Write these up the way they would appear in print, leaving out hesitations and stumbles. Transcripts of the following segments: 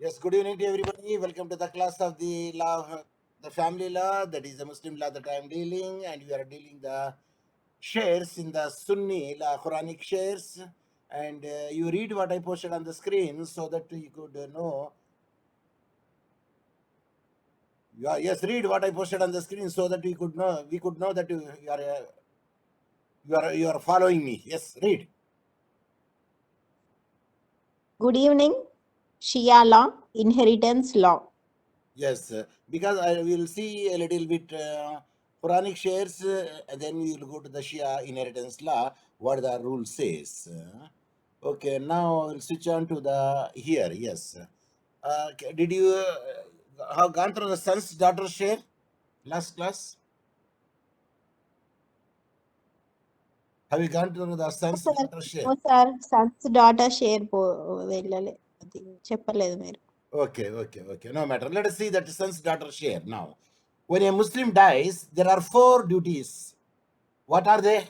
Yes, good evening to everybody. Welcome to the class of the law, the family law. That is the Muslim law that I am dealing, and we are dealing the shares in the Sunni law, Quranic shares. And you read what I posted on the screen so that you could know. Yes, read what I posted on the screen so that we could know that you are following me. Yes, read. Good evening. Shia law, inheritance law. Yes, because I will see a little bit Quranic shares, and then we will go to the Shia inheritance law, what the rule says. Okay, now we'll switch on to the here. Yes. Did you have gone through the son's daughter share last class? Have you gone through the son's daughter share? Sir Sons data share వెళ్ళలే అది చెప్పలేదు మీరు. Okay. No matter. Let us see that son's daughter share now. When a Muslim dies, there are 4 duties. What are they?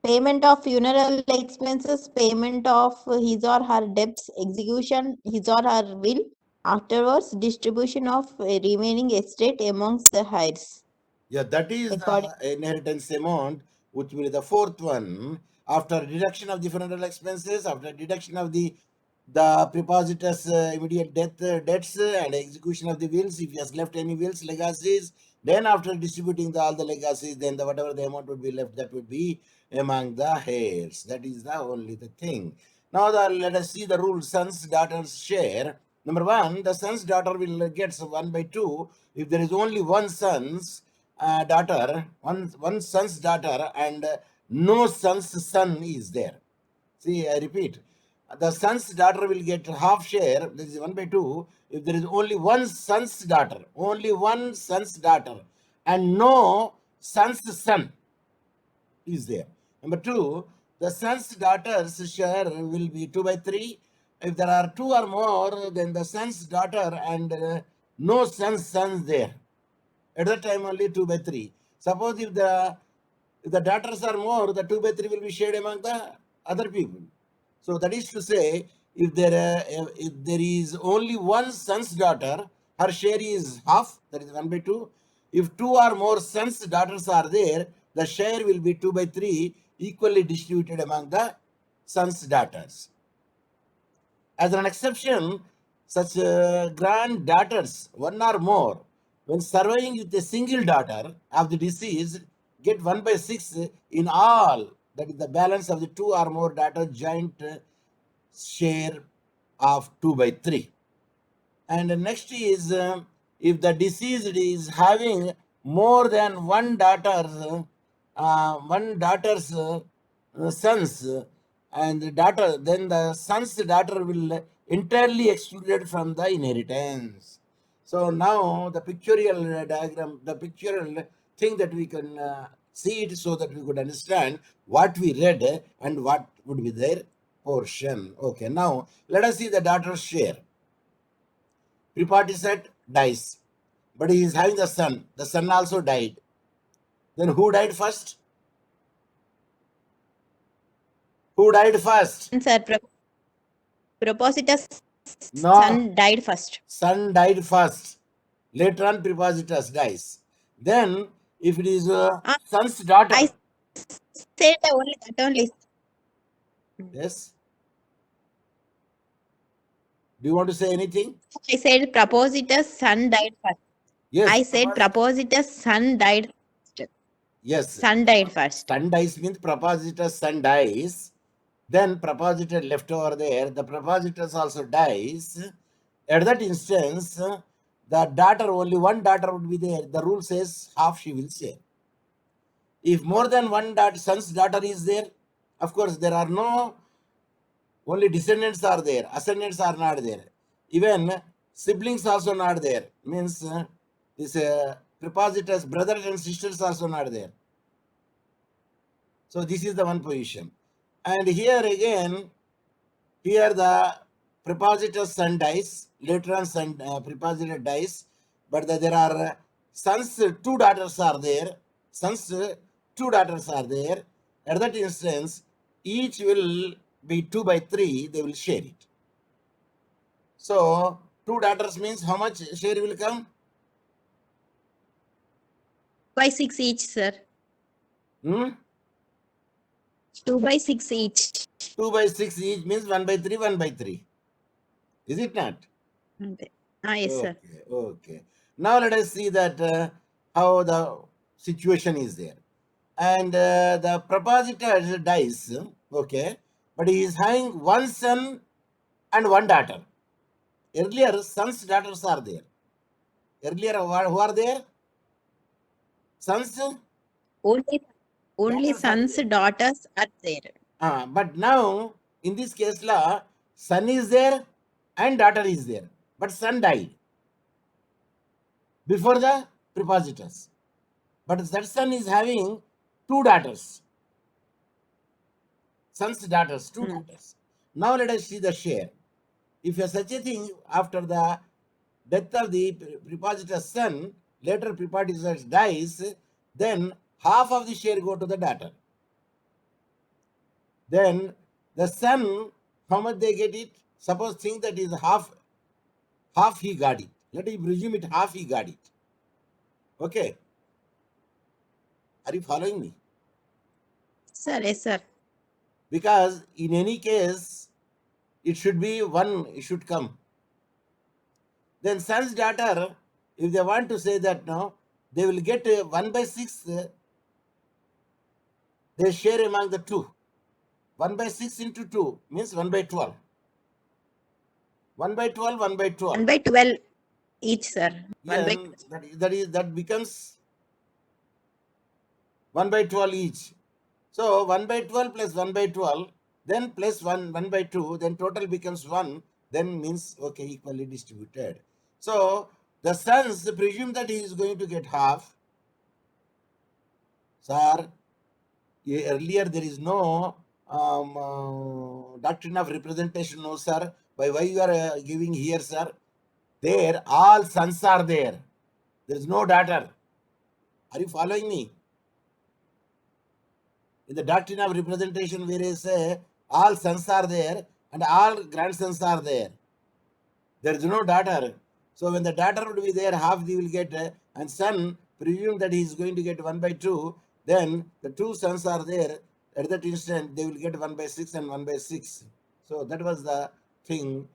Payment of funeral expenses, payment of his or her debts, execution his or her will, afterwards distribution of remaining estate amongst the heirs. Yeah, that is According the inheritance amount, which will be the 4th one. After deduction of the funeral expenses, after deduction of the prepositor's immediate debts and execution of the wills, if he has left any wills, legacies, then after distributing all the legacies, then whatever the amount would be left, that would be among the heirs. That is the only the thing. Now let us see the rule: sons, daughters share. Number 1, the son's daughter will get 1/2 if there is only one son's daughter, one son's daughter, and no son's son is there. See, I repeat, the son's daughter will get half share. This is 1/2 if there is only one son's daughter, and no son's son is there. Number 2, the son's daughter's share will be 2/3. If there are 2 or more, then the son's daughter and no son's sons there. At that time, only 2/3. Suppose if the daughters are more, the 2/3 will be shared among the other people. So that is to say, if there is only one son's daughter, her share is half, that is 1/2. If 2 or more sons' daughters are there, the share will be 2/3, equally distributed among the sons' daughters. As an exception, such granddaughters, one or more, when surviving with a single daughter of the deceased, get 1/6 in all, that is the balance of the 2 or more daughters' joint share of 2/3. And next is if the deceased is having more than one daughter's sons and daughter, then the son's daughter will entirely excluded from the inheritance. So now the pictorial diagram, the pictorial thing that we can see it so that we could understand what we read and what would be their portion. Okay, now let us see the daughter's share. Preparticide dies, but he is having the son. The son also died. Then who died first? Who died first? sir, prepositus No, son died first. son died first. Later on, prepositus dies. Then, if it is son's daughter, I said only that only. yes. Do you want to say anything? I said prepositus son died first. Yes. I said prepositus son died first. Yes. Son died first. Son dies means prepositus son dies. Then prepositor left over there. The prepositus also dies. At that instance, the daughter, only one daughter would be there. The rule says half she will share. If more than one son's daughter is there, of course, there are no, only descendants are there. Ascendants are not there. Even siblings also not there. Means this prepositus, brothers and sisters also not there. So this is the one position. And here again, here the prepositor son dies, later on son prepositor dies, but there are sons, 2 daughters are there, sons, 2 daughters are there. At that instance, each will be 2/3, they will share it. So 2 daughters means how much share will come? 2/6 each, sir. 2/6 each. 2/6 each means 1/3, 1/3. Is it not? Okay. Yes, sir. Okay. Now let us see that how the situation is there. And the propositor dies, okay, but he is having one son and one daughter. Earlier, sons, daughters are there. Earlier, who are there? Sons, Only daughters are sons, there. daughters are there. But now, in this case law, son is there and daughter is there. But son died before the prepositors. But that son is having two daughters. Sons, daughters, two daughters. Now let us see the share. If you such a thing after the death of the prepositor's son, later prepositor dies, then half of the share go to the daughter. Then the son, how much they get it? Suppose think that is half he got it. Let us presume it half he got it. Okay. Are you following me? Sir, yes, sir. Because in any case, it should be one, it should come. Then son's daughter, if they want to say that now, they will get 1/6, they share among the two. 1/6 into 2 means 1/12. 1/12, 1/12. 1/12 each, sir. Yeah, 1/12. that becomes 1/12 each. So 1/12 plus 1/12, then plus 1/2, then total becomes 1, then means okay, equally distributed. So the sons presume that he is going to get half. Sir, earlier there is no doctrine of representation, no sir. By why you are giving here, sir? There all sons are there. There is no daughter. Are you following me? In the doctrine of representation, where you say all sons are there and all grandsons are there. There is no daughter. So when the daughter would be there, half they will get, and son, presume that he is going to get 1/2, then the two sons are there. At that instant, they will get 1/6 and 1/6. So that was the thing.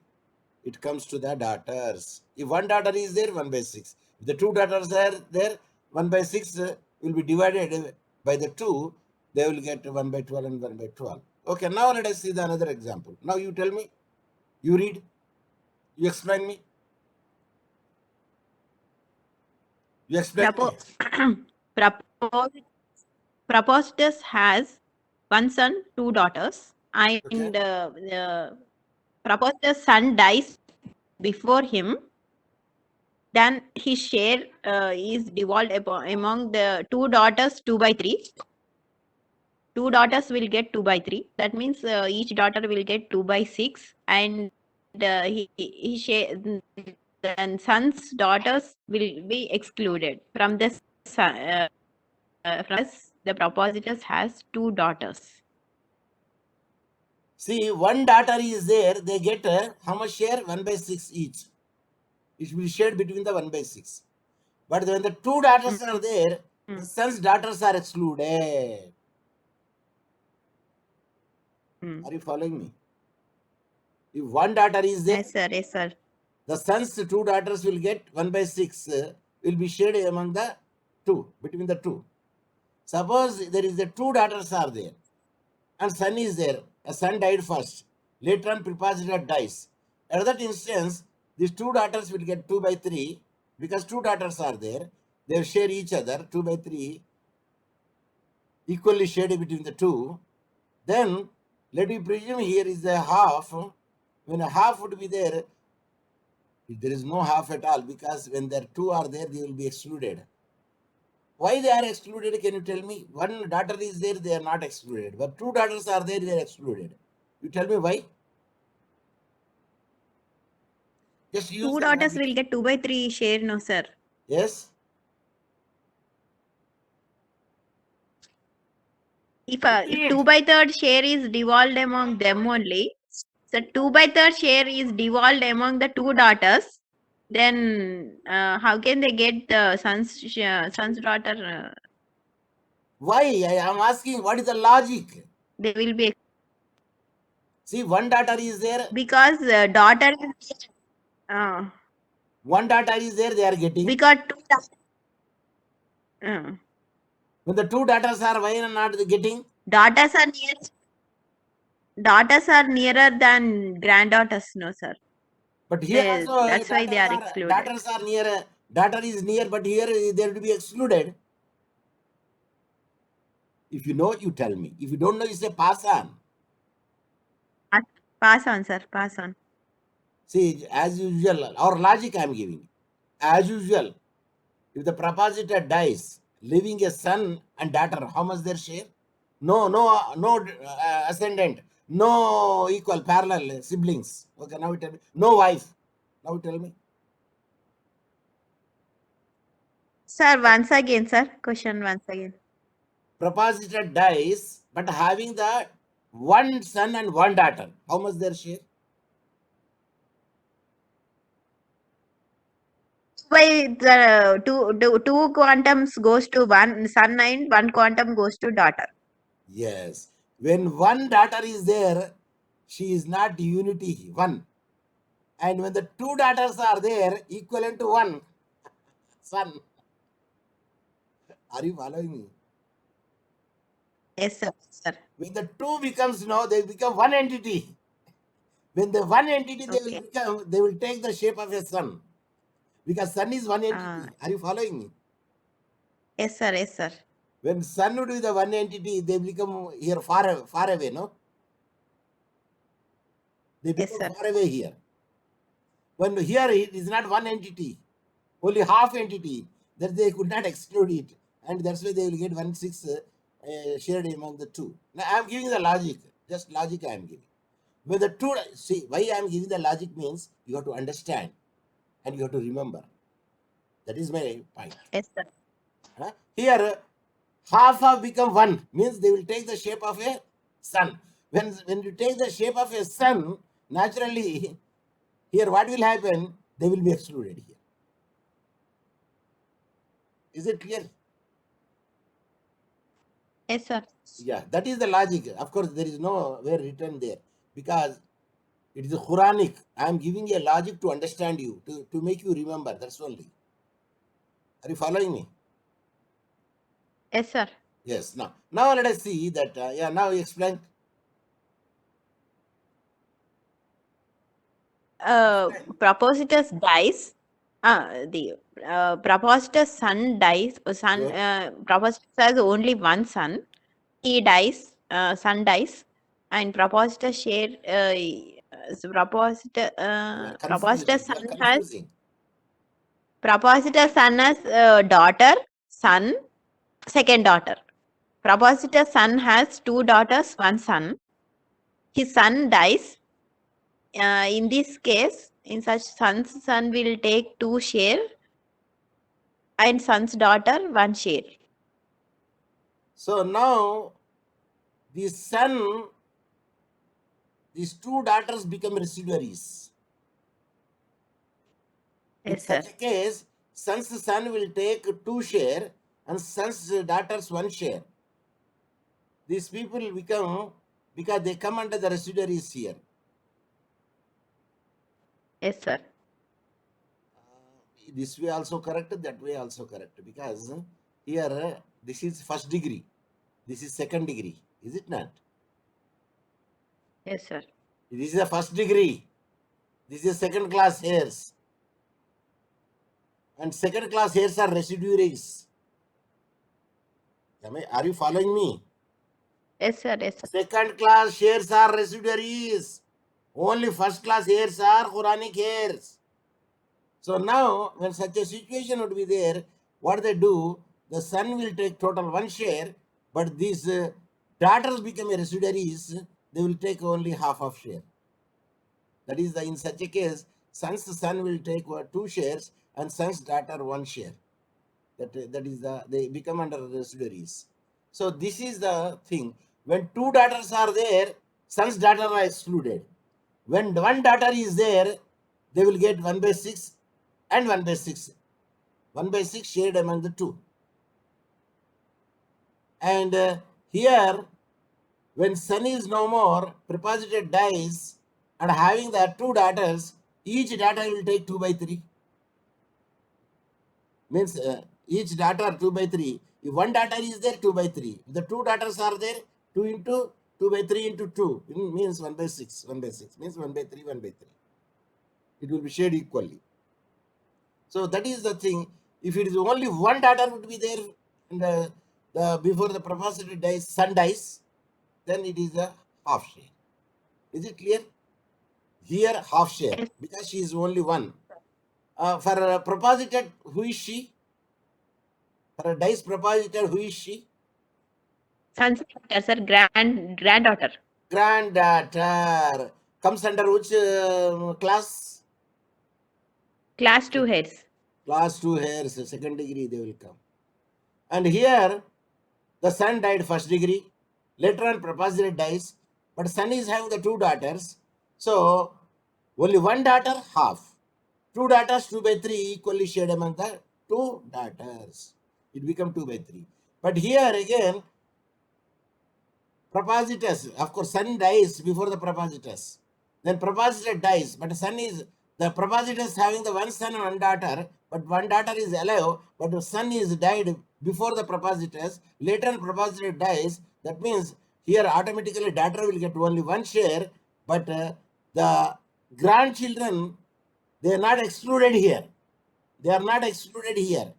It comes to the daughters. If one daughter is there, 1/6. If the two daughters are there, 1/6 will be divided by the two. They will get 1/12 and 1/12. Okay, now let us see the another example. Now you tell me. You read. You explain me. You explain me. Propositus has one son, two daughters, and Okay. the propositor's son dies before him. Then his share is divided among the two daughters 2/3. Two daughters will get 2/3. That means each daughter will get 2/6, and he share. Then sons, daughters will be excluded from this. From this, the propositors has two daughters. See, one daughter is there. They get how much share? 1/6 each. It will be shared between the 1/6. But when the two daughters are there, the sons' daughters are excluded. Are you following me? If one daughter is there, Yes, sir. Yes, sir. the sons' two daughters will get 1/6, will be shared among the two, between the two. Suppose there is the two daughters are there, and son is there. A son died first. Later on, prepositor dies. At that instance, these two daughters will get 2/3 because two daughters are there. They share each other 2/3, equally shared between the two. Then let me presume here is a half. When a half would be there, there is no half at all because when there two are there, they will be excluded. Why they are excluded? Can you tell me? One daughter is there, they are not excluded. But two daughters are there, they are excluded. You tell me why? Just use Two the daughters logic. will get 2/3 share, no, sir. Yes. If 2/3 share is divided among them only, So 2/3 share is devolved among the two daughters. Then how can they get the son's daughter? Why? I am asking, what is the logic? They will be See, one daughter is there, because daughter is one daughter is there, they are getting. because When the two daughters are, why not getting? daughters are nearer than granddaughters, no sir. But here They, also, that's why they are excluded. daughters are near, daughter is near, but here they have to be excluded. If you know, you tell me. If you don't know, you say pass on. Pass on, sir. Pass on. See, as usual, our logic I am giving. As usual, if the propositor dies, leaving a son and daughter, how much their share? No ascendant, no equal, parallel siblings. Okay, now you tell me. No wife. Now you tell me. Sir, once again, sir. Question once again. Propositor dies, but having the one son and one daughter, how much their share? Why the two quantums goes to one son and one quantum goes to daughter. Yes. When one daughter is there, she is not unity, one. And when the two daughters are there, equivalent to one son. Are you following me? Yes, sir. Sir. When the two becomes they become one entity. When the one entity, they will take the shape of a son. Because sun is one entity. Are you following me? Yes, sir. Yes, sir. When sun would be the one entity, they become here far away, no? They become far away here. When here it is not one entity, only half entity, that they could not exclude it. And that's why they will get 1/6 shared among the two. Now I am giving the logic, just logic I am giving. When the two, see, why I am giving the logic means you have to understand and you have to remember. That is my point. Yes, sir. Here, half have become one, means they will take the shape of a sun. When you take the shape of a sun, naturally, here what will happen? They will be excluded here. Is it clear? Yes, sir. Yeah, that is the logic. Of course, there is no way written there because it is a Quranic. I am giving a logic to understand you, to make you remember. That's only. Are you following me? Yes, sir. Yes. Now let us see that. Yeah. Now you explain. Propositus dies. The propositus son dies. Propositus has only one son. He dies. Son dies, and propositus share. Propositus son has. Propositus son has daughter, son, second daughter. Propositus son has two daughters, one son. His son dies. In this case, in such son will take two share and son's daughter one share. So now the son, these two daughters become residuaries. In such a case, son's son will take two share and son's daughters one share. These people become, because they come under the residuaries here. Yes, sir. This way also correct, that way also correct, because here this is first degree, this is second degree, is it not? Yes, sir. This is a first degree, this is second class heirs, and second class heirs are residuaries. Are you following me? Yes, sir. Yes, sir. Second class heirs are residuaries. Only first class heirs are Quranic heirs. So now, when such a situation would be there, what they do, the son will take total one share, but these daughters become residuaries, they will take only half of share. That is, in such a case, son's son will take two shares and son's daughter one share. That is they become under residuaries. So this is the thing. When two daughters are there, son's daughter are excluded. When one daughter is there, they will get 1 by 6 and 1 by 6. 1 by 6 shared among the two. And here, when son is no more, prepositor dies, and having the two daughters, each daughter will take 2 by 3. Means each daughter 2 by 3. If one daughter is there, 2 by 3. If the two daughters are there, 2 into 2 by 3 into 2 means 1 by 6. 1 by 6 means 1 by 3, 1 by 3. It will be shared equally. So that is the thing. If it is only one daughter would be there, and before the prepositor dies, son dies, then it is a half share. Is it clear? Here half share Yes. because she is only one. For a prepositor, who is she? For a dice prepositor, who is she? Son's daughter, sir, granddaughter. Granddaughter. Comes under which class? Class 2 heads. Class 2 heirs, second degree they will come. And here, the son died first degree. Later on, prepositor dies. But son is having the two daughters. So, only one daughter, half. Two daughters, 2 by 3, equally shared among the two daughters. It becomes 2 by 3. But here again, prepositus, of course, son dies before the prepositus. Then prepositor dies, but son is, the prepositus having the one son and one daughter, but one daughter is alive, but the son is died before the prepositus. Later on, prepositor dies. That means here automatically daughter will get only one share, but the grandchildren, they are not excluded here. They are not excluded here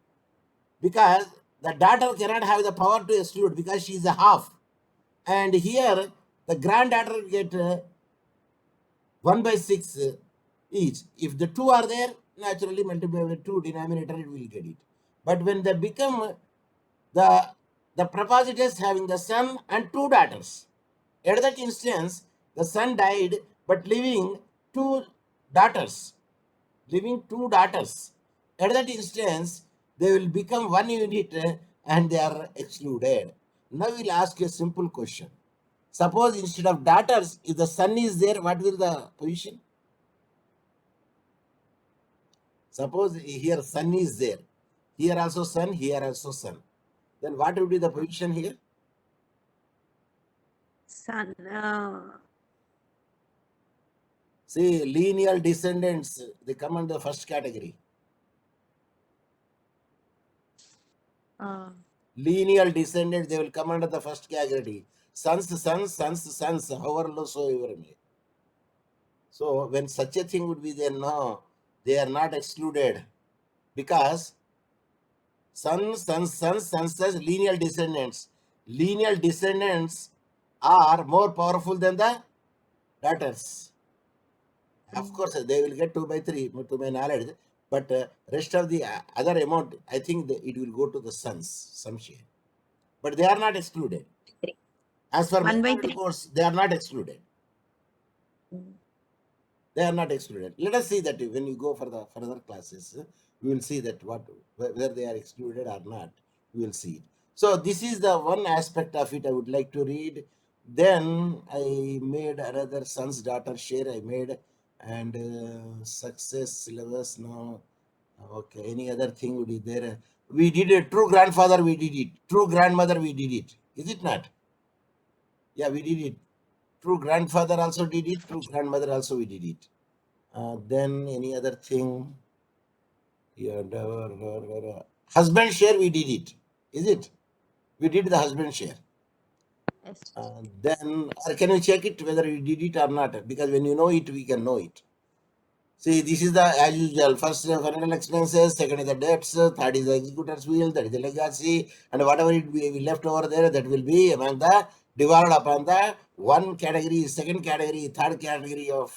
because the daughter cannot have the power to exclude because she is a half. And here the granddaughter will get 1 by 6 each. If the two are there, naturally multiply by 2 denominator, it will get it. But when they become the prepositors having the son and two daughters, at that instance, the son died but leaving two daughters. At that instance, they will become one unit and they are excluded. Now we'll ask you a simple question. Suppose instead of daughters, if the son is there, what will the position? Suppose here son is there. Here also son, here also son. Then what will be the position here? Son. See, lineal descendants, they come under the first category. Lineal descendants, they will come under the first category. Sons, however low soever may. So when such a thing would be there, no, they are not excluded because sons, lineal descendants. Lineal descendants are more powerful than the daughters. Of course, they will get 2 by 3 to my knowledge, but rest of the other amount, I think it will go to the sons, some share. But they are not excluded. As for 1 by medical 3. reports, they are not excluded. They are not excluded. Let us see that when you go for the further classes, we will see that whether they are excluded or not. We will see it. So this is the one aspect of it I would like to read. Then I made another son's daughter share. I made and success syllabus now. Okay, any other thing would be there? We did a true grandfather. We did it. True grandmother. We did it. Is it not? Yeah, we did it. True grandfather also did it. True grandmother also we did it. Then any other thing? Yeah, husband share we did it. Is it? We did the husband share. Yes. Then can you check it whether you did it or not? Because when you know it, we can know it. See, this is the as usual. First, financial expenses. Second is the debts. Third is the executor's will. That is the legacy, and whatever we left over there, that will be among the divided upon the one category, second category, third category of.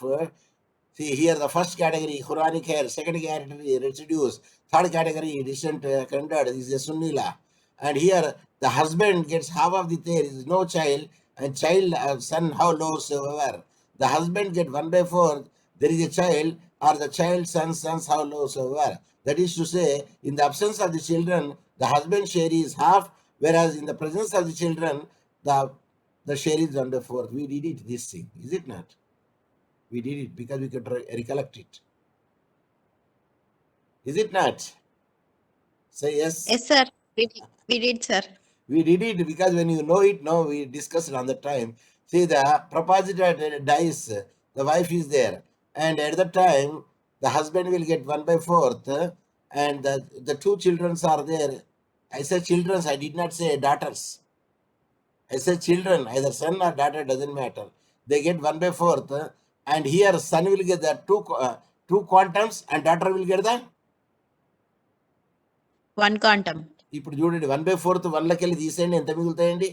See here, the first category Quranic hair, second category residues, third category decent conduct. This is a Sunnila, and here the husband gets half of the there is no child, and child son how low soever. The husband get 1 by 4. There is a child, or the child sons how low soever. That is to say, in the absence of the children, the husband share is half, whereas in the presence of the children, the share is 1 by 4. We did it this thing, is it not? We did it because we could recollect it. Is it not? Say yes. Yes, sir. We did, sir. We did it because when you know it, now we discussed it on the time. See, the propositor dies, the wife is there, and at the time, the husband will get 1/4, and the two children are there. I said children, I did not say daughters. I said children, either son or daughter, doesn't matter. They get 1/4, and here son will get the two quantums, and daughter will get the. One quantum. ఇప్పుడు చూడండి 1/4 1 కెళ్ళి తీసేయండి, ఎంత మిగులుతాయండి?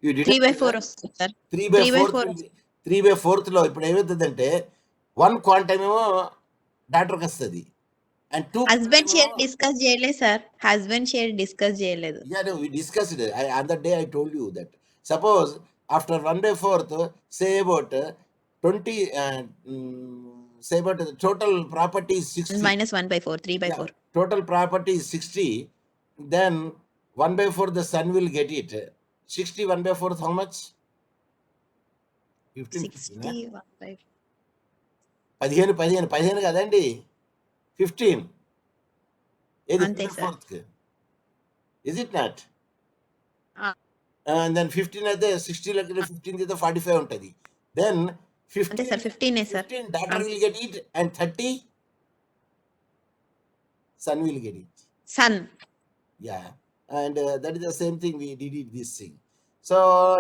3/4 వస్తుంది sir. 3/4 లో ఇప్పుడు ఏమవుతుందంటే 1 quantum ఏమో డాక్టర్కి వస్తుంది, అండ్ 2 హస్బెండ్ షేర్ డిస్కస్ చేయలేదు సార్. హస్బెండ్ షేర్ డిస్కస్ చేయలేదు. Yeah, no, we discussed it. On that day I told you that suppose after 1/4, say about 20, say about the total property is 60. Minus 1/4, 3/4. Yeah, total property is 60. Then 1/4 the son will get it. 60 1/4 how much? 15. 60 1/4. 15 కదండి, 15 ఏది అంతే sir. 1/4. Is it not? And then 15 అయితే 60 లెక్క 15 అయితే 45 ఉంటుంది. Then అంతే sir. 15 sir. 15 daughter will get it, and 30 son will get it. Son. Yeah, and that is the same thing we did it this thing. So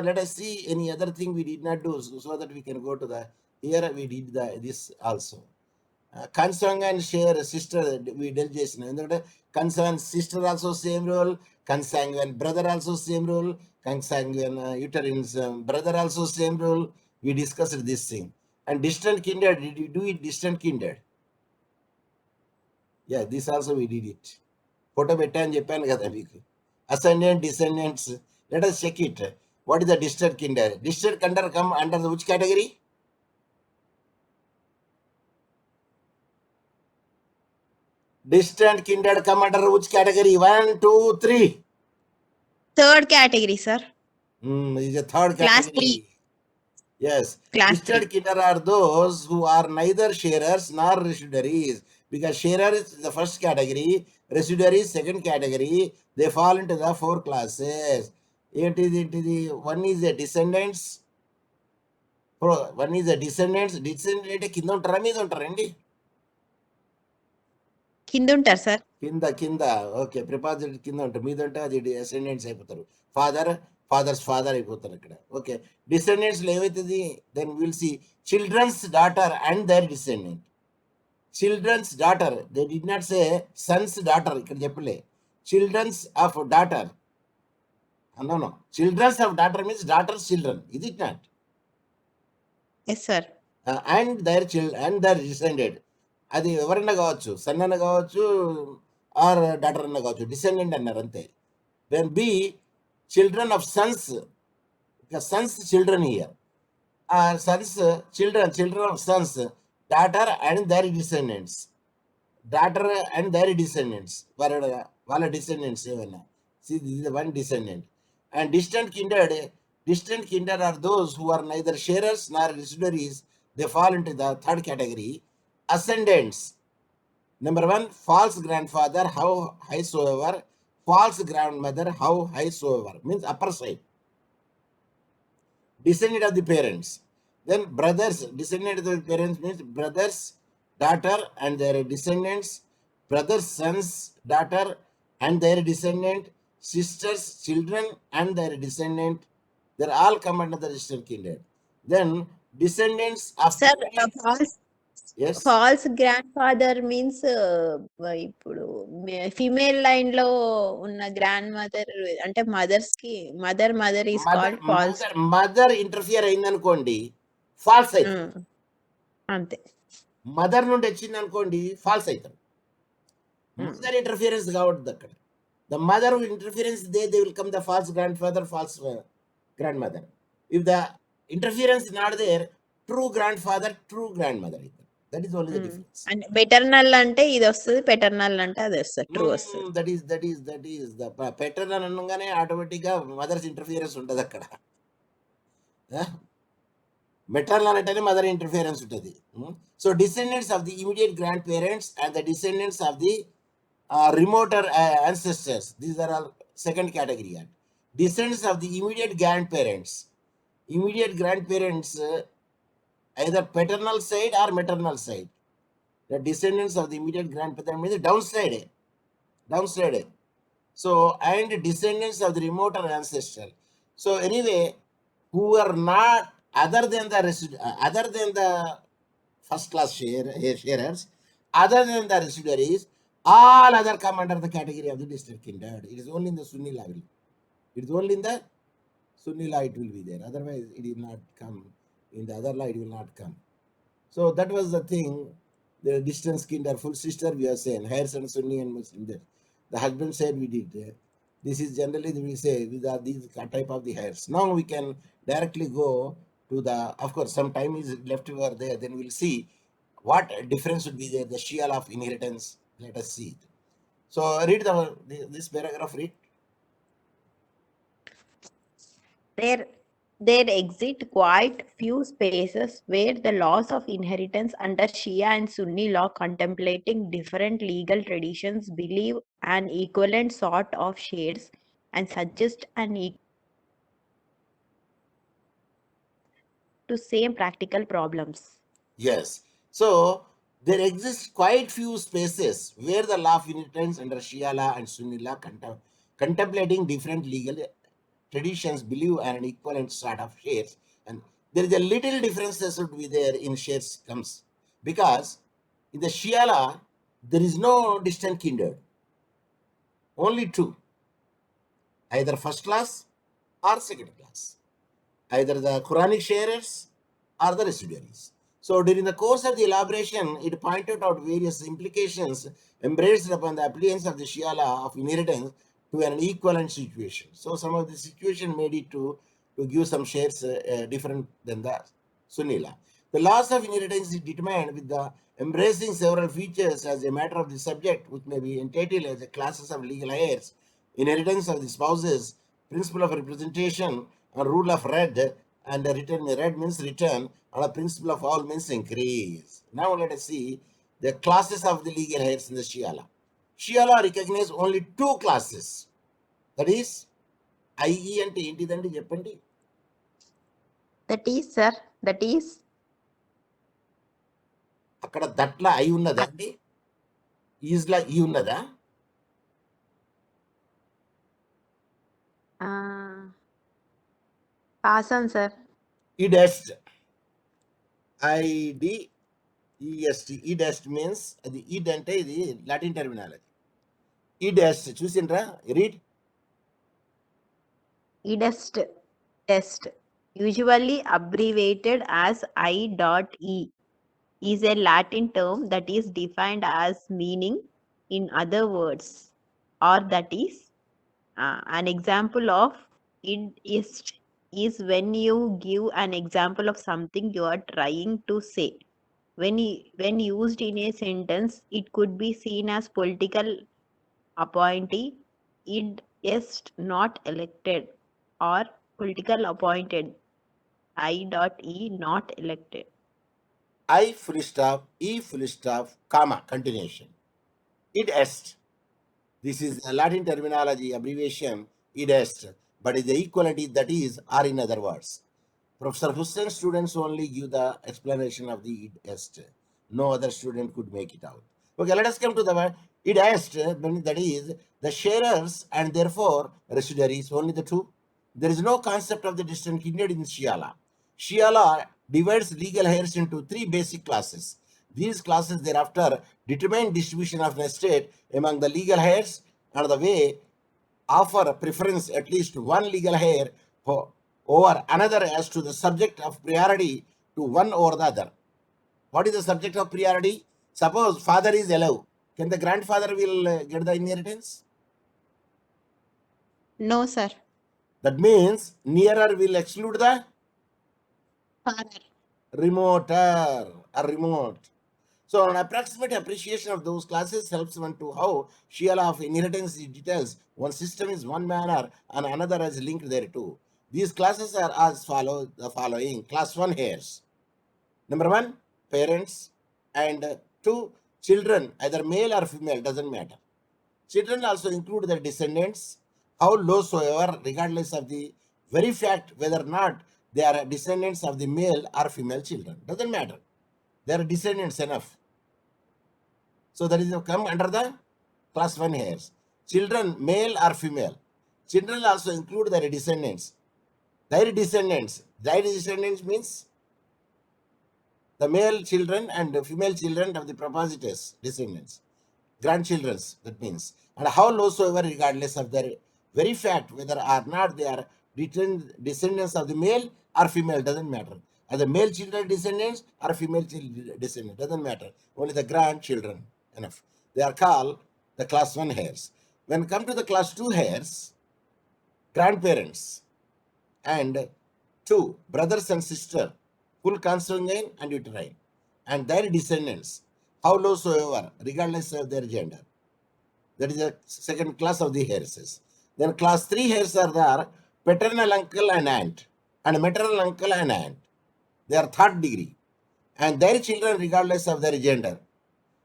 let us see any other thing we did not do, so that we can go to the here we did this also. Consanguine share sister we dealt చేసిన, ఎందుకంటే consanguine sister also same role, consanguine brother also same role, consanguine uterine brother also same role. We discussed this thing. And distant kindred, did you do it distant kindred? Yeah, this also we did it. Photo పెట్టా అని చెప్పాను కదా మీకు. Ascendant, descendants. Let us check it. What is the distant kindred? Distant kindred come under which category? Distant kindred come under which category? 1, 2, 3. Third category, sir. Is a third category. Class 3. Yes. Class Distant kindred are those who are neither sharers nor residuaries. Because sharer is the first category, residuary is second category. They fall into the 4 classes. One is a descendants. One is a descendants. Descendant కింద ఉంటారా మీద ఉంటారండి? కింద ఉంటారు sir. కింద okay. ప్రిపాజిటరీ కింద ఉంటారు, మీద ఉంటే అది అసెండెంట్స్ అయిపోతారు. ఫాదర్స్ ఫాదర్ అయిపోతారు అక్కడ. ఓకే. డిసెండెంట్స్ లో ఏమవుతుంది? Then will see children's daughter and their descendant. Children's daughter, they did not say son's daughter, ఇక్కడ చెప్పలే. Childrens of daughter, no childrens of daughter means daughter's children. ఇది it not? Yes sir. And their descendant, అది ఎవరన్నా కావచ్చు, sun అన్న కావచ్చు or daughter అన్న కావచ్చు, డిసెండెంట్ అన్నారు అంతే. Then be children of sons, sons children here, sons children of sons, daughter and their descendants, daughter and their descendants, వాళ్ళ డిసెండెంట్స్ ఏమన్నా. See, this is the one descendant. And distant kindred are those who are neither sharers nor residuaries. They fall into the third category. Ascendants. Number 1, false grandfather, how high soever. False grandmother, how high soever. Means upper side. Descendant of the parents. Then brothers. Descendant of the parents means brothers, daughter and their descendants. Brothers, sons, daughter and their descendant. Sisters, children and their descendant. They're all come under the distant kindred. Then descendants of sir yes, false grandfather means ఇప్పుడు female line లో ఉన్న grandmother అంటే mother's కి mother is called false. Mother interfere అయిందనుకోండి false అవుతుంది. అంతే. Mother నుండి వచ్చింది అనుకోండి ఫాల్స్ అవుతారు. మదర్ ఇంటర్ఫియరెన్స్ కావద్దు అక్కడ. The mother will interference, they will come the false grandfather, false grandmother. If the interference is not there, true grandfather, true grandmother. That is only the difference. And paternal అంటే ఇది వస్తుంది, paternal అంటే అది వస్తుంది, true వస్తుంది. That is the paternal అనగానే automatic గా mothers interference ఉండదు అక్కడ. మెటర్నల్ అంటేనే మదర్ ఇంటర్ఫియరెన్స్ ఉంటుంది. So descendants of the immediate grand parents and the descendants of the remote ancestors, these are all second category. Descendants of the immediate grandparents, either paternal side or maternal side. The descendants of the immediate grandparents means downside. So and descendants of the remote or ancestral. So anyway, who are not other than the first class sharers, other than the residuaries, all other come under the category of the distant kindred. It is only in the Sunni law. It is only in the Sunni law it will be there. Otherwise, it will not come. In the other law, it will not come. So that was the thing. The distance kinder, full sister, we are saying, heirs and Sunni and Muslim. The husband said we did. This is generally we say these are these type of the heirs. Now we can directly go to the, of course, some time is left over there. Then we'll see what difference would be there. The Shia of inheritance. Let us see it. So read this paragraph. Read. There exist quite few spaces where the laws of inheritance under Shia and Sunni law contemplating different legal traditions believe an equivalent sort of shares and suggest an to same practical problems. Yes. So there exist quite few spaces where the law of inheritance under Shia law and Sunni law contemplating different legal traditions believe an equivalent sort of shares, and there is a little differences would be there in shares comes because in the Shia law there is no distant kindred, only two, either first class or second class, either the Quranic sharers or the residuaries. So during the course of the elaboration, it pointed out various implications embraced upon the appliance of the Shia law of inheritance to an equivalent situation. So some of the situation made it to give some shares different than the Sunni law. The laws of inheritance is determined with the embracing several features as a matter of the subject, which may be entitled as a classes of legal heirs, inheritance of the spouses, principle of representation, and rule of red, and the return, red means return, and a principle of all means increase. Now let us see the classes of the legal heirs in the Shia law. Shia law recognizes only two classes. That is, IE and ఏంటిదండి చెప్పండి. That is, sir, that is. అక్కడ దట్ల I ఉన్నదా అండి? ఈజ్లా ఈ ఉన్నదా? Awesome, sir. Idest. IDEST. Idest means అది id అంటే ఇది లాటిన్ టెర్మినాలజీ. Idest చూసిండ్రా? Read. Idest test, usually abbreviated as I.E, is a Latin term that is defined as meaning, in other words, or that is an example of idest is when you give an example of something you are trying to say. When used in a sentence, it could be seen as political appointee, idest not elected, or political appointed, I.E not elected. I full stop, E full stop, comma, continuation. Idest. This is a Latin terminology abbreviation, idest, but is the equality that is, or in other words. Professor Hussain students only give the explanation of the idest. No other student could make it out. Okay, let us come to the word idest, that is the sharers and therefore residuaries, only the two. There is no concept of the distant kindred in Shia law. Shia law divides legal heirs into three basic classes. These classes thereafter determine distribution of an estate among the legal heirs and the way offer preference at least one legal heir over another as to the subject of priority to one over the other. What is the subject of priority? Suppose father is alive. Can the grandfather will get the inheritance? No, sir. That means nearer will exclude the Father. remoter or remote. So an approximate appreciation of those classes helps one to how Shia law of inheritance details one system is one manner and another is linked thereto. These classes are as follow the following. Class 1 heirs. Number 1, parents, and 2, children, either male or female, doesn't matter. Children also include their descendants, how low soever, regardless of the very fact whether or not they are descendants of the male or female children. Doesn't matter. They are descendants enough. So that is come under the class 1 heirs. Children, male or female. Children also include their descendants. Their descendants means the male children and the female children of the propositors, descendants, grandchildren, that means. And how low soever, regardless of their very fact whether or not they are descendants of the male or female, doesn't matter. Either male children descendants or female children descendants, doesn't matter. Only the grandchildren, enough. They are called the class 1 heirs. When come to the class 2 heirs, grandparents and 2, brothers and sister, full consanguine and uterine, and their descendants, how low soever, regardless of their gender. That is the second class of the heirs. Then class 3 heirs are there, paternal uncle and aunt, and maternal uncle and aunt. They are third degree, and their children, regardless of their gender.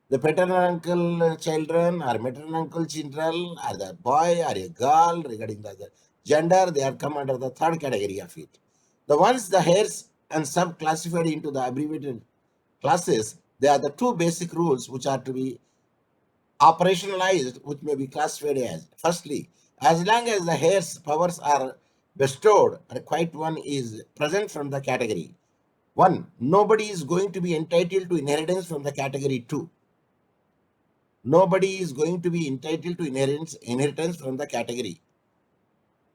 The paternal uncle children or maternal uncle children are the boy or a girl, regarding the gender, they are come under the third category of it. The ones the heirs and sub-classified into the abbreviated classes, they are the two basic rules which are to be operationalized, which may be classified as. Firstly, as long as the heirs' powers are bestowed, required one is present from the category 1, nobody is going to be entitled to inheritance from the category 2. Nobody is going to be entitled to inheritance from the category.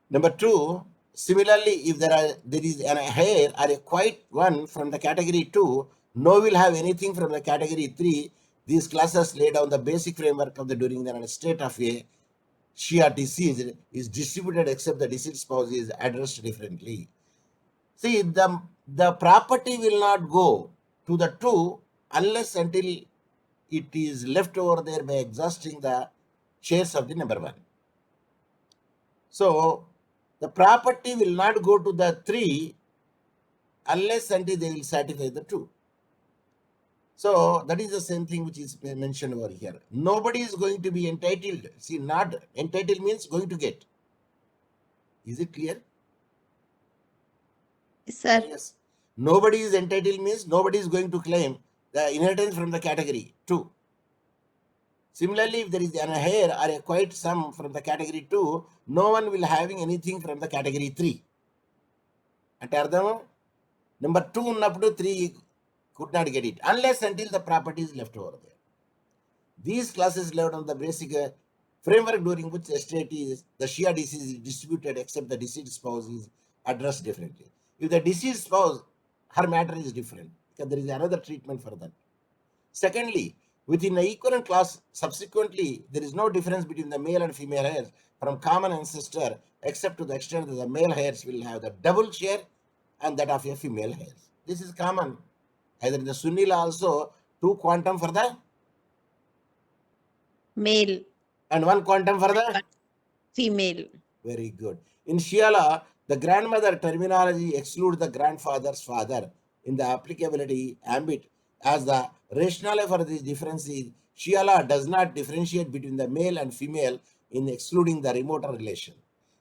Number 2, similarly, if there is an heir or a quite one from the category 2, no will have anything from the category 3. These classes lay down the basic framework of the during the state of a she or deceased is distributed except the deceased spouse is addressed differently. See, the property will not go to the 2 unless until it is left over there by exhausting the shares of the number 1. So the property will not go to the 3 unless until they will satisfy the 2. So that is the same thing which is mentioned over here. Nobody is going to be entitled. See, not entitled means going to get. Is it clear? Sir. Yes. Nobody is entitled means nobody is going to claim the inheritance from the category 2. Similarly, if there is an heir or a quite sum from the category 2, no one will having anything from the category 3. Ante ardhamu? Number 2 unnappudu 3 could not get it unless until the property is left over there. These classes lay down the basic framework during which estate is the Shia deceased is distributed except the deceased spouse is addressed differently. If the deceased spouse, her matter is different because there is another treatment for that. Secondly, within the equivalent class, subsequently, there is no difference between the male and female heirs from common ancestor except to the extent that the male heirs will have the double share and that of a female heirs. This is common. Either in the Sunni law also 2 quantum for the Male. And 1 quantum for the female. Very good. In Shia law, the grandmother terminology excludes the grandfather's father in the applicability ambit, as the rationale for this difference is Shia law does not differentiate between the male and female in excluding the remote relation.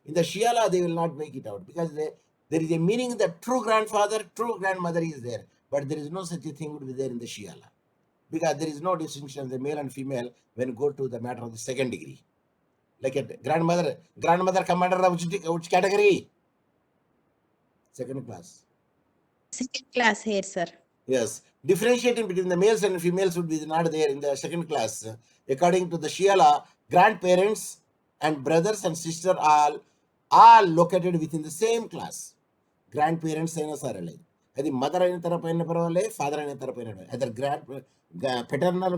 In the Shia law, they will not make it out because there is a meaning that true grandfather, true grandmother is there, but there is no such a thing would be there in the Shia law because there is no distinction of the male and female when go to the matter of the second degree. Like a grandmother commander of which category? Second class. Second class here, sir. Yes. Differentiating between the males and females would be not there in the second class. According to the Shia law, grandparents and brothers and sisters are all located within the same class. Grandparents అయినా సరే అది mother అయిన తరపైన పర్వాలే father అయిన తరపైన other paternal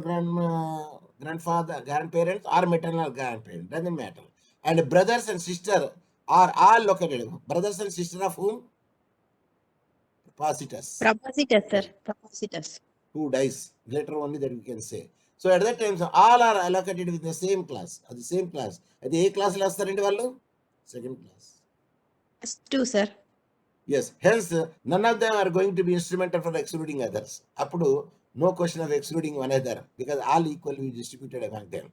grandfather grandparents or maternal grandparents doesn't matter. And brothers and sisters are all located. Brothers and sisters of whom? Propositors. Propositors, sir. Propositors. Who dies later only that we can say. So at that time, so all are allocated with the same class. The same class. At the A class last are into second class. Class 2, sir. Yes. Hence, none of them are going to be instrumental for excluding others. Appudu, no question of excluding one another because all equally distributed among them.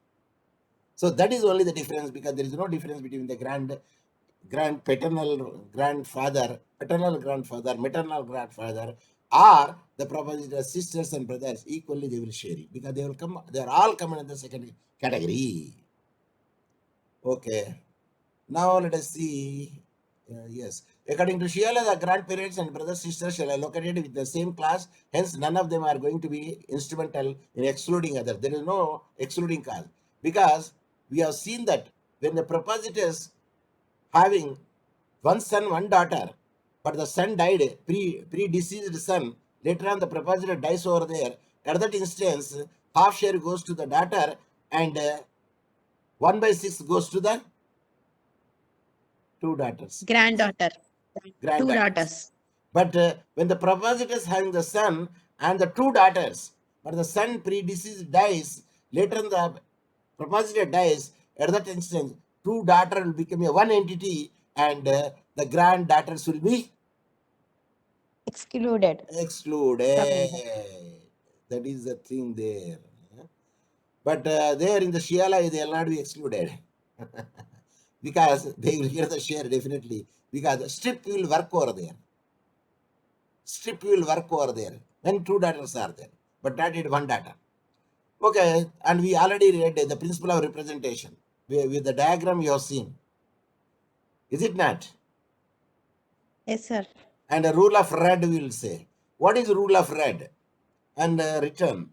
So that is only the difference, because there is no difference between the paternal grandfather, maternal grandfather, or the propositor sisters and brothers. Equally they will share it because they are all coming in the second category. Okay. Now let us see. Yes. According to Sheila, the grandparents and brothers sisters shall be located with the same class. Hence, none of them are going to be instrumental in excluding others. There is no excluding cause, because we have seen that when the propositors having one son, one daughter, but the son died, pre-deceased son. Later on, the propositor dies over there. At that instance, half share goes to the daughter, and 1/6 goes to the two daughters, Granddaughter. Two granddaughters. daughters. But when the propositor is having the son and the two daughters, but the son predeceased dies, later on the propositor dies, at that instance, two daughters will become a one entity, and the granddaughters will be Excluded. excluded. That is the thing there. But there in the Shiala, they will not be excluded because they will get the share definitely, because strip will work over there. Strip will work over there when two daughters are there, but not in one daughter. Okay, and we already read the principle of representation with the diagram you have seen. Is it not? Yes, sir. And a rule of red, we will say. What is rule of red? And return.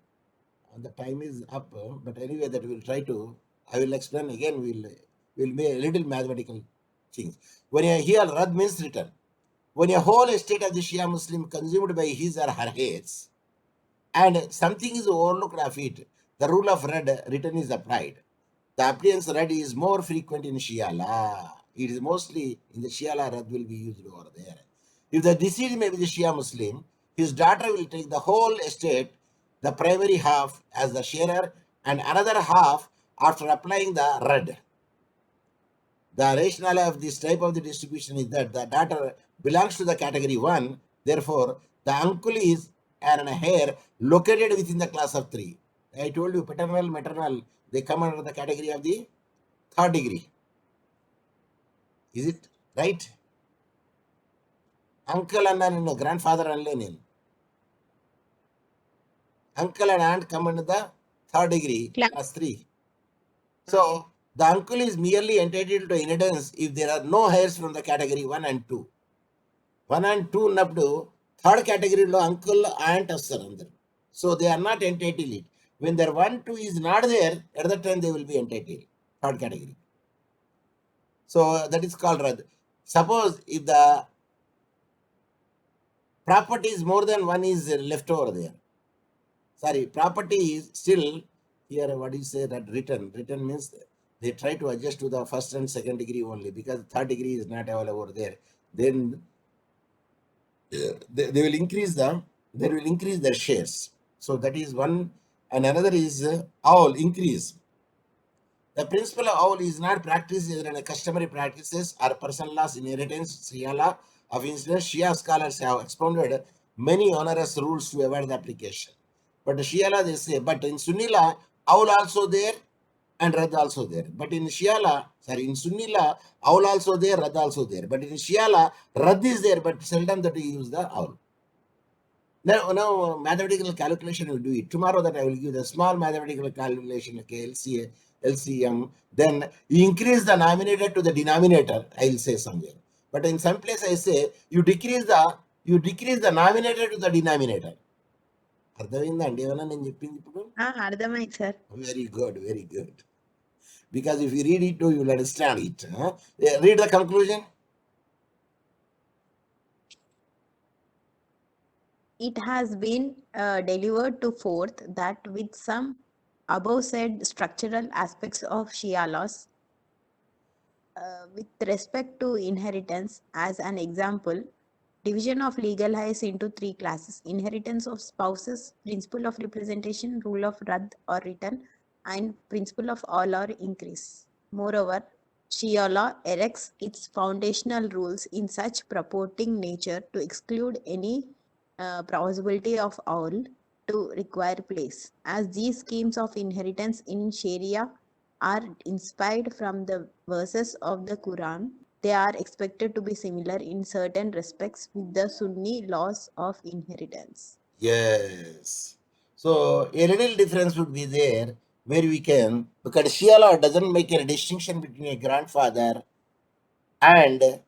And the time is up, but anyway, that we'll try to. I will explain again. We'll make a little mathematical things. When you hear rad means return. When a whole estate of the Shia Muslim consumed by his or her heirs, and something is overlooked of it, the rule of red return is applied. The appearance red is more frequent in Shiala. It is mostly in the Shiala red will be used over there. If the deceased may be the Shia Muslim, his daughter will take the whole estate, the primary half as the sharer, and another half after applying the red. The rationale of this type of the distribution is that the daughter belongs to the category 1, therefore the uncle is an heir located within the class of 3. I told you paternal, maternal, they come under the category of the third degree. Is it right? Uncle and grandfather and uncle and aunt come under the third degree, class 3. So the uncle is merely entitled to inheritance if there are no heirs from the category 1 and 2. 1 and 2 ఉన్నప్పుడు third category lo uncle aunt వస్తారు అందరు. So they are not entitled it. When their 1, 2 is not there, at that time they will be entitled. Third category. So that is called rad. Suppose if the property is more than one is left over there. Sorry, property is still here. What do you say that return? Return means they try to adjust to the first and second degree only, because third degree is not available over there. Then they will increase their shares. So that is one, and another is all increase. The principle of all is not practiced either in a customary practices or personal laws, inheritance, Shia of instance. Shia scholars have expounded many onerous rules to avoid the application. But the Shia law, they say, but in Sunni law, owl also there and rad also there. But in Shia law, in Sunni law, owl also there, rad also there. But in Shia law, rad is there, but seldom that we use the owl. Now mathematical calculation will do it. Tomorrow that I will give the small mathematical calculation, okay, LCM. Then you increase the numerator to the denominator, I will say somewhere. But in some place I say you decrease the numerator to the denominator. అర్థమైందండి ఏమన్నా నేను చెప్పింది ఇప్పుడు? అర్థమైంది sir. Very good, very good. Because if you read it, you will understand it. Read the conclusion. It has been delivered to fourth that with some above said structural aspects of Shia laws, with respect to inheritance, as an example, division of legal heirs into 3 classes: inheritance of spouses, principle of representation, rule of rad or return, and principle of all or increase. Moreover, Shiola erects its foundational rules in such purporting nature to exclude any possibility of all to require place. As these schemes of inheritance in Sharia are inspired from the verses of the Quran, they are expected to be similar in certain respects with the Sunni laws of inheritance. Yes. So a little difference would be there where we can, because Shia law doesn't make a distinction between a grandfather and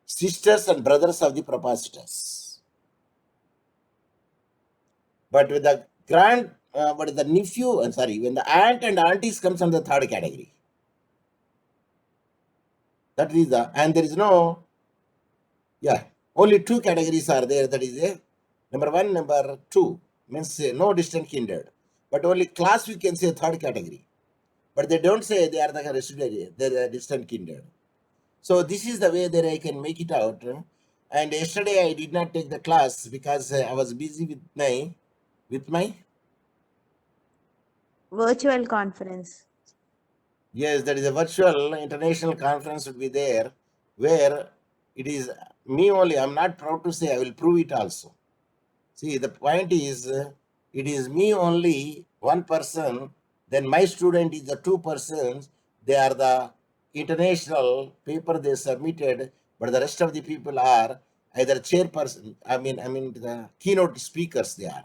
sisters and brothers of the propositors. But with the but the nephew, sorry, when the aunt and aunties comes on the third category. That is and there is no, yeah, only two categories are there. That is a number one, number two means no distant kindred, but only class we can say third category. But they don't say they are the residuary, they are the distant kindred. So this is the way that I can make it out. And yesterday I did not take the class because I was busy with my Virtual conference. yes, that is a virtual international conference would be there where it is me only. I'm not proud to say I will prove it also. See, the point is, it is me only, one person, then my student is the two persons, they are the international paper they submitted, but the rest of the people are either chairperson, I mean the keynote speakers they are.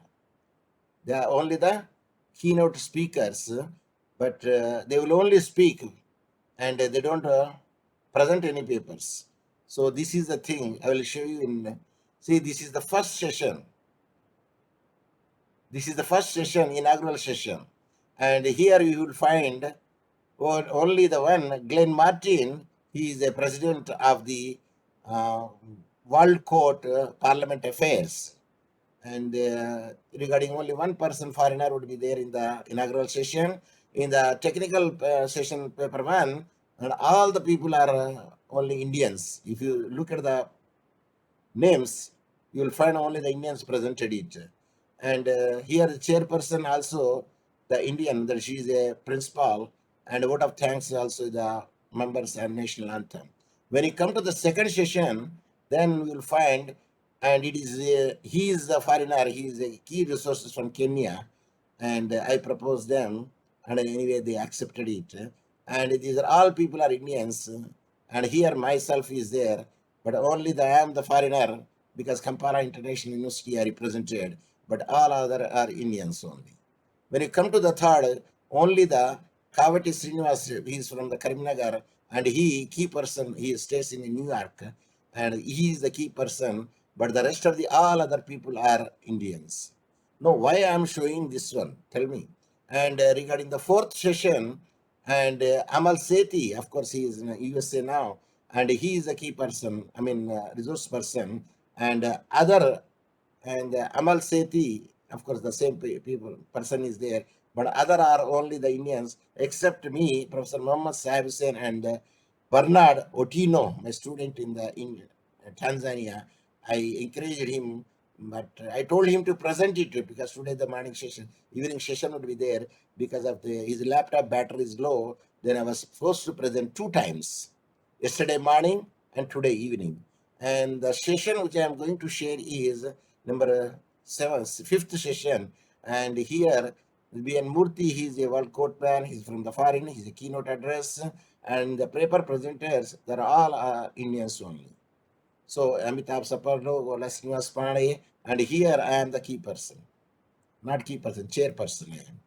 They are only the keynote speakers, but they will only speak and they don't present any papers. So this is the thing I will show you in, see, this is the first session. This is the first session, inaugural session. And here you will find only the one, Glenn Martin. He is the president of the uh, World Court Parliament Affairs. And regarding only one person, foreigner, would be there in the inaugural session. In the technical session, paper one, and all the people are only Indians. If you look at the names, you will find only the Indians presented it. And here the chairperson also the Indian, that she is a principal, and a vote of thanks also the members and national anthem. When you come to the second session, then we will find, and it is he is the foreigner, he is a key resources from Kenya, and I proposed them, and anyway they accepted it. And these are all people are Indians, and here myself is there, but only I am the foreigner because Kampala International University are represented, but all other are Indians only. When you come to the third, only the Kavati Srinivas, he is from the Karimnagar, and he key person, he stays in New York, and he is the key person, but the rest of the all other people are Indians. No, why I am showing this one? Tell me. And regarding the fourth session, and Amal Sethi, of course, he is in USA now, and he is a key person, resource person, and other, and Amal Sethi, of course, the same people person is there, but other are only the Indians, except me, Professor Muhammad Sahib Hussain, and Bernard Otino, my student in Tanzania. I encouraged him, but I told him to present it because today the morning session, evening session would be there because of his laptop battery is low. Then I was supposed to present two times, yesterday morning and today evening. And the session which I am going to share is number fifth session. And here B.N. Murthy, he is a world court man, he's from the foreign, he's a keynote address, and the paper presenters, they're all Indians only. So Amitabh Saparno, Gola Srinivas Pandey, and here I am the key person, not key person, chairperson I am.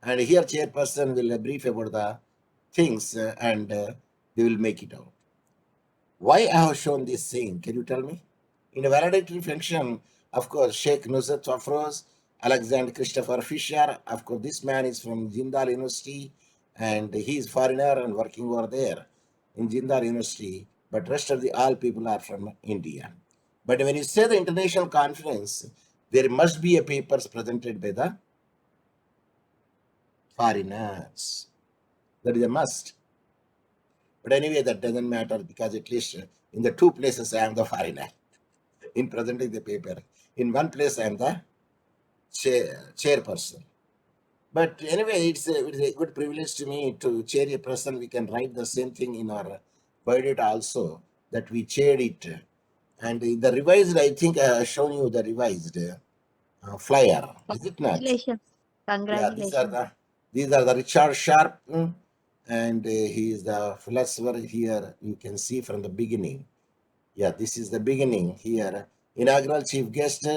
And here chairperson will brief about the things and they will make it out. Why I have shown this thing, can you tell me? In a validatory function, of course, Sheikh Nusrat Afroz, Alexander Christopher Fisher, of course, this man is from Jindal University and he is foreigner and working over there in Jindal University, but rest of the all people are from India. But when you say the international conference, there must be a papers presented by the foreigners. That is a must. But anyway, that doesn't matter because at least in the two places I am the foreigner in presenting the paper. In one place I am the chairperson. But anyway, it's a good privilege to me to chair a person. We can write the same thing in our biodata also, that we chaired it. And the revised, I think I have shown you the revised flyer, is it not? Congratulations. Yeah, Congratulations. these are the Richard Sharp, and he is the philosopher here. You can see from the beginning. Yeah, this is the beginning here. Inaugural chief guest,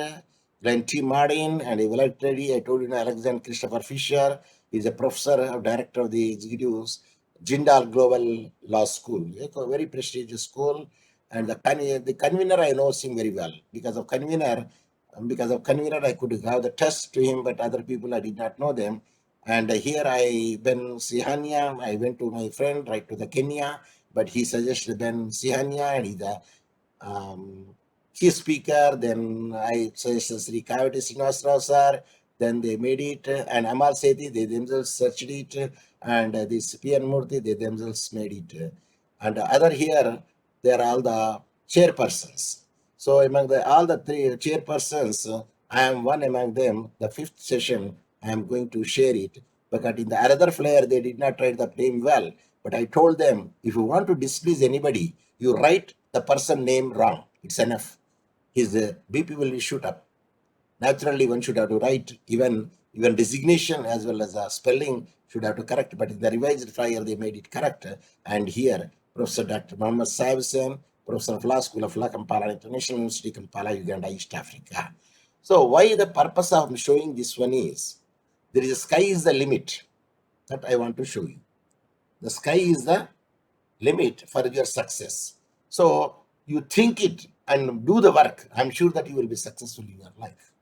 Glenn T. Martin, and evaluated, I told you, Alexander Christopher Fisher. He's a professor, director of the executives, Jindal Global Law School, a very prestigious school. And the convener, I know him very well. Because of convener, I could have the test to him, but other people I did not know them. And here Ben Sihania, I went to my friend right to the Kenya, but he suggested Ben Sihania, and he's a key speaker. Then I suggested Sri Kavati Srinivasarao sir. Then they made it, and Amal Sethi, they themselves searched it, and this P.N. Murthy, they themselves made it. And other here, they are all the chairpersons. So among all the three chairpersons, I am one among them. The fifth session, I am going to share it. But in the other flyer, they did not write the name well. But I told them, if you want to displease anybody, you write the person name wrong. It's enough. His BP will shoot up. Naturally, one should have to write even designation as well as spelling should have to correct. But in the revised flyer, they made it correct. And here, Professor Dr. Muhammad Saib Hussain, Professor of Law, School of Law, Kampala International University, Kampala, Uganda, East Africa. So why the purpose of showing this one is, there is a sky is the limit that I want to show you. The sky is the limit for your success. So you think it and do the work. I'm sure that you will be successful in your life.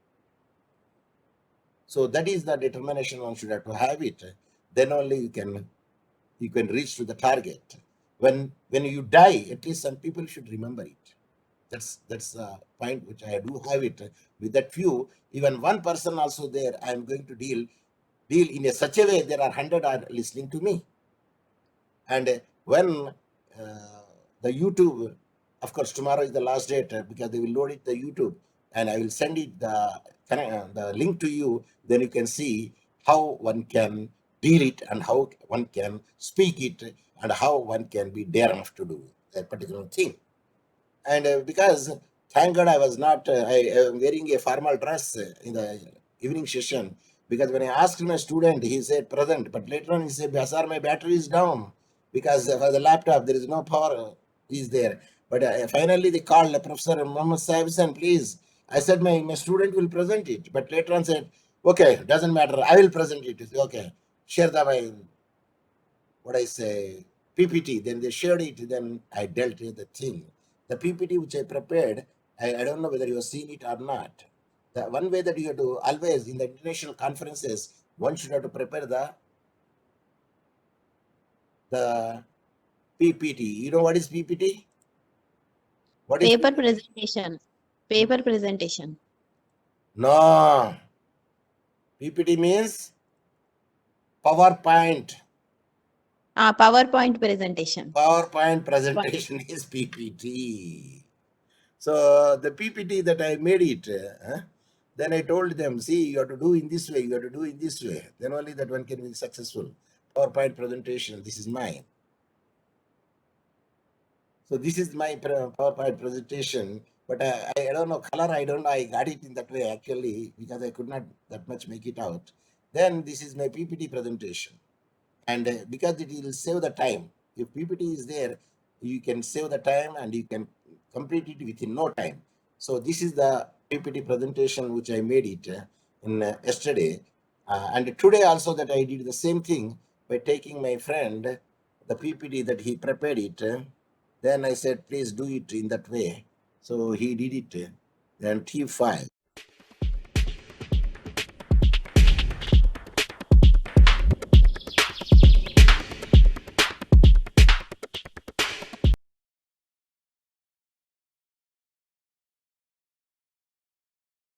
So that is the determination one should have to have it. Then only you can reach to the target. When you die, at least some people should remember it. That's the point which I do have it. With that few, even one person also there, I am going to deal in a such a way there are 100 are listening to me. And when the YouTube, of course, tomorrow is the last date because they will load it the YouTube, and I will send it the link to you. Then you can see how one can deal it and how one can speak it and how one can be dare enough to do that particular thing. And because thank God I was not, I am wearing a formal dress in the evening session. Because when I asked my student, he said present, but later on he said, sir, my battery is down because for the laptop there is no power is there. But finally they called Professor Muhammad Saibsan, please. I said my student will present it, but later on said, okay, doesn't matter, I will present it. Okay, share my what I say PPT. Then they shared it. Then I dealt with the thing. The PPT which I prepared, I don't know whether you have seen it or not. The one way that you have to always in the international conferences, one should have to prepare the PPT. You know what is PPT? What is Paper PPT? presentation. Paper presentation. No. PPT means PowerPoint. PowerPoint presentation. PowerPoint presentation is PPT. So the PPT that I made it, then I told them, see, you have to do in this way, you have to do in this way. Then only that one can be successful. PowerPoint presentation, this is mine. So this is my PowerPoint presentation. But I don't know, color, I don't know, I got it in that way actually, because I could not that much make it out. Then this is my PPT presentation. And because it will save the time. If PPT is there, you can save the time and you can complete it within no time. So this is the PPT presentation which I made it in yesterday. And today also that I did the same thing by taking my friend, the PPT that he prepared it. Then I said, please do it in that way. So he did it. Then T5.